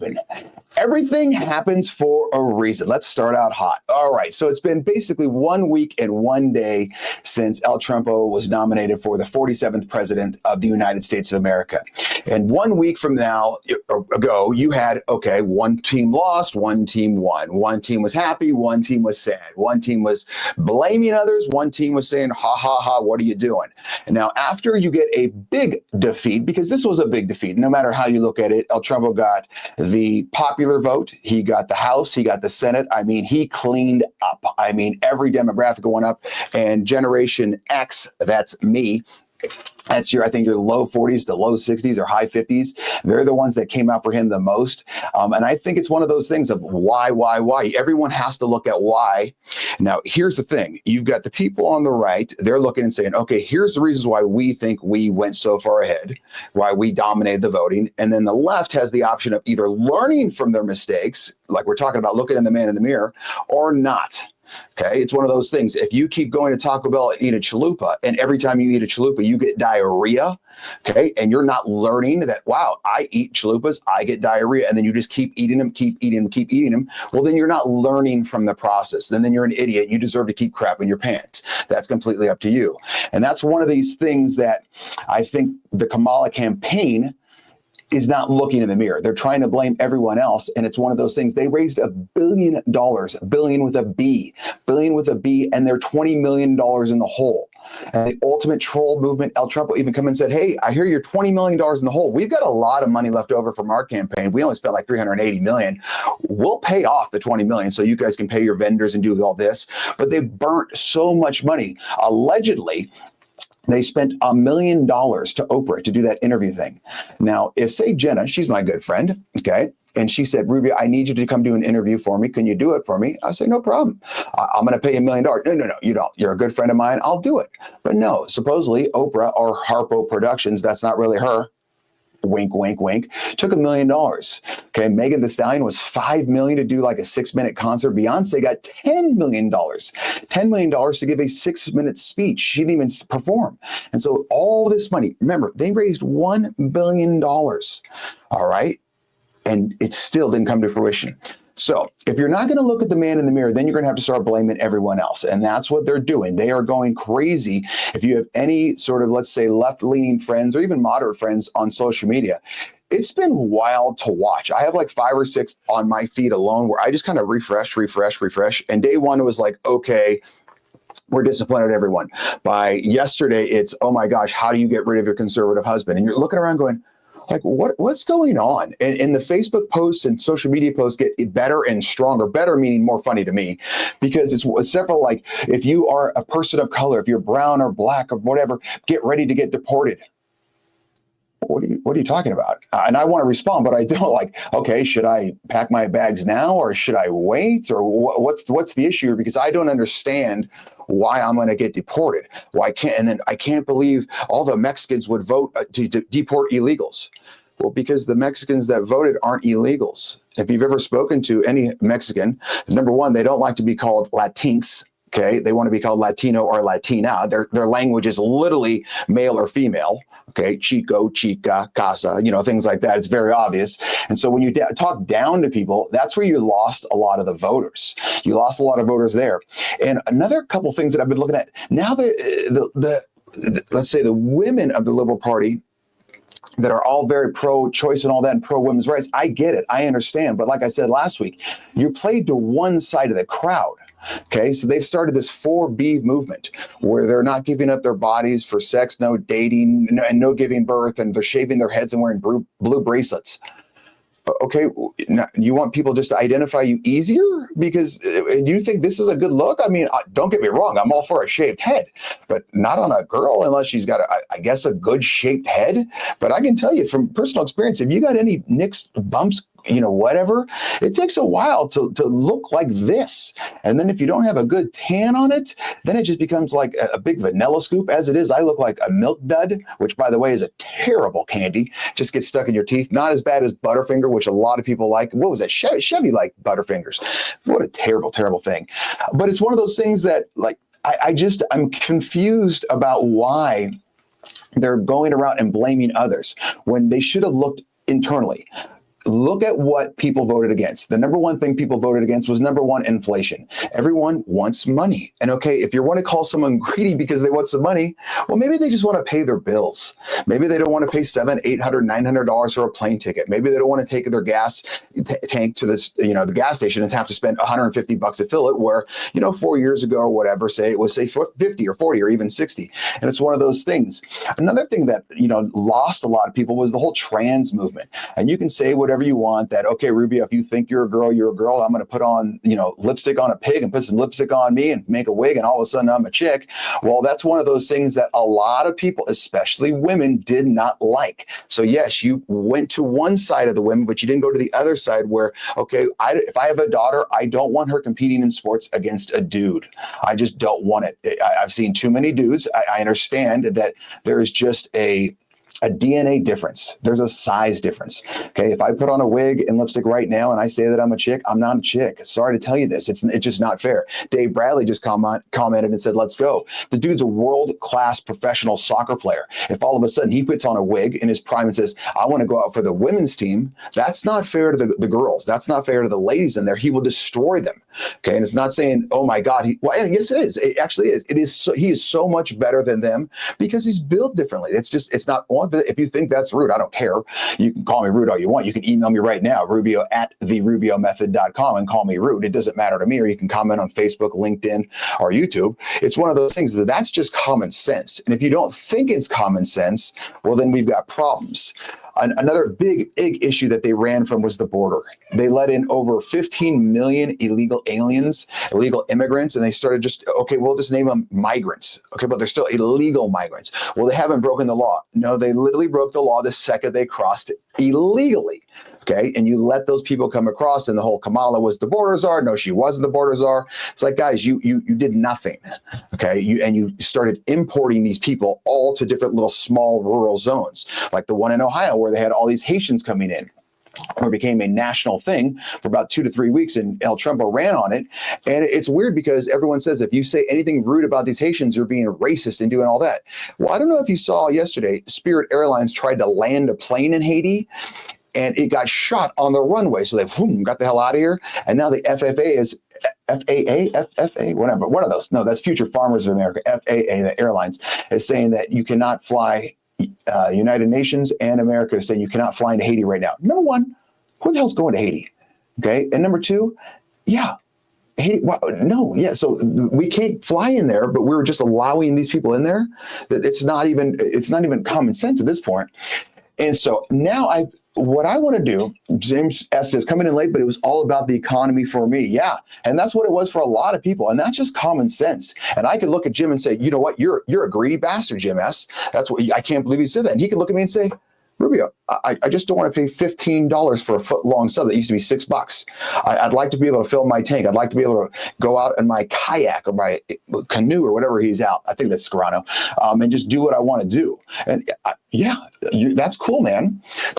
moving. Everything happens for a reason. Let's start out hot. All right. So it's been basically 1 week and 1 day since El Trumpo was nominated for the 47th president of the United States of America. And 1 week from now ago, you had, okay, one team lost, one team won. One team was happy, one team was sad. One team was blaming others. One team was saying, ha, ha, ha, what are you doing? And now after you get a big defeat, because this was a big defeat, no matter how you look at it, El Trumpo got the popular vote. He got the House. He got the Senate. I mean, he cleaned up. I mean, every demographic went up. And Generation X, that's me, that's I think your low 40s to low 60s or high 50s. They're the ones that came out for him the most. And I think it's one of those things of why. Everyone has to look at why. Now, here's the thing. You've got the people on the right. They're looking and saying, okay, here's the reasons why we think we went so far ahead, why we dominated the voting. And then the left has the option of either learning from their mistakes, like we're talking about looking at the man in the mirror, or not. Okay, it's one of those things. If you keep going to Taco Bell and eat a chalupa, and every time you eat a chalupa, you get diarrhea, okay, and you're not learning that, wow, I eat chalupas, I get diarrhea, and then you just keep eating them, well, then you're not learning from the process. Then you're an idiot. You deserve to keep crapping your pants. That's completely up to you. And that's one of these things that I think the Kamala campaign is not looking in the mirror. They're trying to blame everyone else. And it's one of those things. They raised $1 billion, billion with a B, and they're $20 million in the hole. And the ultimate troll movement, El Trumpo even come and said, hey, I hear you're $20 million in the hole. We've got a lot of money left over from our campaign. We only spent like $380 million. We'll pay off the $20 million so you guys can pay your vendors and do all this. But they burnt so much money. Allegedly, they spent $1 million to Oprah to do that interview thing. Now, if say Jenna, she's my good friend, okay, and she said, Rubio, I need you to come do an interview for me. Can you do it for me? I say, no problem. I'm going to pay you $1 million. No, you don't. You're a good friend of mine. I'll do it. But no, supposedly Oprah or Harpo Productions, that's not really her. Wink, wink, wink. Took $1 million. Okay, Megan Thee Stallion was $5 million to do like a 6-minute concert. Beyonce got $10 million. $10 million to give a 6-minute speech. She didn't even perform. And so all this money, remember, they raised $1 billion. All right. And it still didn't come to fruition. So if you're not going to look at the man in the mirror, then you're going to have to start blaming everyone else. And that's what they're doing. They are going crazy. If you have any sort of, let's say, left-leaning friends or even moderate friends on social media, it's been wild to watch. I have like 5 or 6 on my feed alone where I just kind of refresh. And day one was like, okay, we're disappointed at everyone. By yesterday, it's, oh my gosh, how do you get rid of your conservative husband? And you're looking around going, like, what's going on? And the Facebook posts and social media posts get better and stronger, better meaning more funny to me, because it's several, like, if you are a person of color, if you're brown or black or whatever, get ready to get deported. What are you talking about? And I want to respond, but I don't. Like, okay, should I pack my bags now or should I wait? Or what's the issue? Because I don't understand why I'm going to get deported. Why can't? And then I can't believe all the Mexicans would vote to deport illegals. Well, because the Mexicans that voted aren't illegals. If you've ever spoken to any Mexican, number one, they don't like to be called Latinx. Okay, they want to be called Latino or Latina. Their language is literally male or female. Okay, chico, chica, casa, things like that. It's very obvious. And so when you talk down to people, that's where you lost a lot of the voters. You lost a lot of voters there. And another couple things that I've been looking at now, let's say the women of the Liberal Party that are all very pro-choice and all that and pro-women's rights, I get it. I understand. But like I said last week, you played to one side of the crowd. Okay, so they've started this 4B movement where they're not giving up their bodies for sex, no dating, and no giving birth, and they're shaving their heads and wearing blue bracelets. Okay, you want people just to identify you easier? Because you think this is a good look? I mean, don't get me wrong. I'm all for a shaved head, but not on a girl unless she's got, I guess, a good shaped head. But I can tell you from personal experience, if you got any nicks, bumps, whatever, it takes a while to look like this. And then if you don't have a good tan on it, then it just becomes like a big vanilla scoop. As it is, I look like a milk dud, which, by the way, is a terrible candy. Just gets stuck in your teeth. Not as bad as Butterfinger, which a lot of people like. What was that? Chevy liked Butterfingers. What a terrible, terrible thing. But it's one of those things that, like, I'm confused about why they're going around and blaming others when they should have looked internally. look at what people voted against. The number one thing people voted against was number one, inflation. Everyone wants money. And okay, if you want to call someone greedy because they want some money, well, maybe they just want to pay their bills. Maybe they don't want to pay $700, $800, $900 for a plane ticket. Maybe they don't want to take their gas tank to this, the gas station and have to spend $150 to fill it, where, 4 years ago or whatever, it was 50 or 40 or even 60. And it's one of those things. Another thing that, lost a lot of people was the whole trans movement. And you can say whatever you want, that, okay, Rubio, if you think you're a girl, you're a girl. I'm going to put on, lipstick on a pig and put some lipstick on me and make a wig, and all of a sudden I'm a chick. Well, that's one of those things that a lot of people, especially women, did not like. So yes, you went to one side of the women, but you didn't go to the other side where, okay, if I have a daughter, I don't want her competing in sports against a dude. I just don't want it. I've seen too many dudes. I understand that there is just a DNA difference. There's a size difference. Okay. If I put on a wig and lipstick right now and I say that I'm a chick, I'm not a chick. Sorry to tell you this. It's just not fair. Dave Bradley just commented and said, let's go. The dude's a world-class professional soccer player. If all of a sudden he puts on a wig in his prime and says, I want to go out for the women's team, that's not fair to the girls. That's not fair to the ladies in there. He will destroy them. Okay. And it's not saying, oh my God, yes, it is. It actually is. It is. He is so much better than them because he's built differently. It's not one. If you think that's rude, I don't care. You can call me rude all you want. You can email me right now, rubio@therubiomethod.com, and call me rude. It doesn't matter to me. Or you can comment on Facebook, LinkedIn, or YouTube. It's one of those things that's just common sense. And if you don't think it's common sense, well, then we've got problems. Another big issue that they ran from was the border. They let in over 15 million illegal aliens, illegal immigrants, and they started we'll just name them migrants. Okay, but they're still illegal migrants. Well, they haven't broken the law. No, they literally broke the law the second they crossed illegally. Okay, and you let those people come across, and the whole Kamala was the border czar. No, she wasn't the border czar. It's like, guys, you did nothing. Okay, you started importing these people all to different little small rural zones, like the one in Ohio where they had all these Haitians coming in. Or became a national thing for about 2 to 3 weeks, and El Trumpo ran on it. And it's weird because everyone says if you say anything rude about these Haitians, you're being racist and doing all that. Well, I don't know if you saw yesterday, Spirit Airlines tried to land a plane in Haiti, and it got shot on the runway. So they got the hell out of here. And now the FAA, whatever, one of those. No, that's Future Farmers of America. FAA, the airlines, is saying that you cannot fly. United Nations and America is saying you cannot fly into Haiti right now. Number one, who the hell's going to Haiti? Okay. And number two, Haiti, so we can't fly in there, but we were just allowing these people in there. That it's not even common sense at this point. And so now what I want to do, James S. is coming in late, but it was all about the economy for me. Yeah. And that's what it was for a lot of people. And that's just common sense. And I could look at Jim and say, you know what? You're a greedy bastard, Jim S. That's what I can't believe he said that. And he could look at me and say, Rubio, I just don't want to pay $15 for a foot-long sub that used to be $6. I'd like to be able to fill my tank. I'd like to be able to go out in my kayak or my canoe or whatever he's out. I think that's Scarano, and just do what I want to do. And that's cool, man.